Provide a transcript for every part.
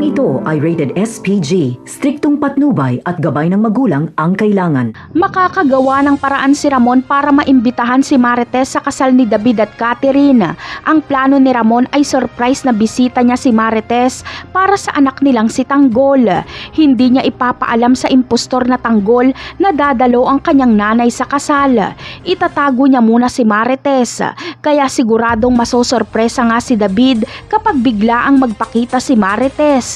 ito ay rated SPG. Striktong patnubay at gabay ng magulang ang kailangan. Makakagawa ng paraan si Ramon para maimbitahan si Marites sa kasal ni David at Catherine. Ang plano ni Ramon ay surprise na bisita niya si Marites para sa anak nilang si Tanggol. Hindi niya ipapaalam sa impostor na Tanggol na dadalo ang kanyang nanay sa kasal. Itatago niya muna si Marites, kaya siguradong masosorpresa nga si David kapag bigla ang magpakita si Marites.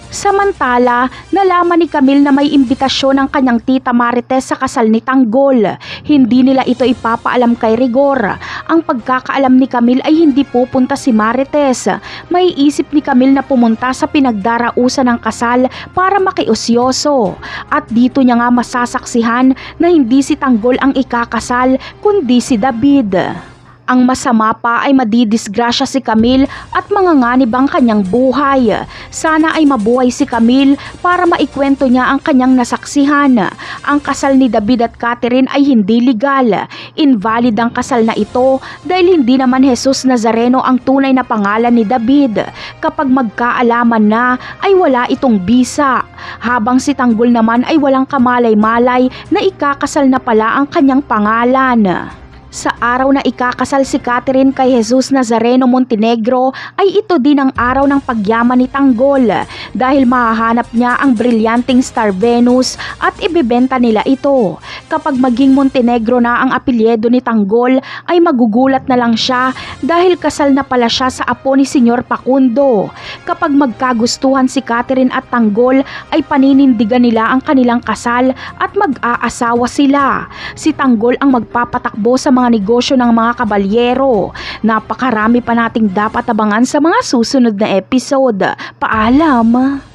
Samantala, nalaman ni Camille na may imbitasyon ng kanyang tita Marites sa kasal ni Tanggol. Hindi nila ito ipapaalam kay Rigor. Ang pagkakaalam ni Camille ay hindi pupunta si Marites. May isip ni Camille na pumunta sa pinagdarausan ng kasal para makiusyoso. At dito niya nga masasaksihan na hindi si Tanggol ang ikakasal kundi si David. Ang masama pa ay madidisgrasya si Camille at manganganib ang kanyang buhay. Sana ay mabuhay si Camille para maikwento niya ang kanyang nasaksihan. Ang kasal ni David at Catherine ay hindi legal. Invalid ang kasal na ito dahil hindi naman Jesus Nazareno ang tunay na pangalan ni David. Kapag magkaalaman na ay wala itong bisa. Habang si Tanggol naman ay walang kamalay-malay na ikakasal na pala ang kanyang pangalan. Sa araw na ikakasal si Catherine kay Jesus Nazareno Montenegro ay ito din ang araw ng pagyaman ni Tanggol dahil mahahanap niya ang brilyanteng Star Venus at ibebenta nila ito. Kapag maging Montenegro na ang apelyido ni Tanggol ay magugulat na lang siya dahil kasal na pala siya sa apo ni Senyor Pacundo. Kapag magkagustuhan si Catherine at Tanggol ay paninindigan nila ang kanilang kasal at mag-aasawa sila. Si Tanggol ang magpapatakbo sa mga negosyo ng mga kabalyero. Napakarami pa nating dapat abangan sa mga susunod na episode. Paalam!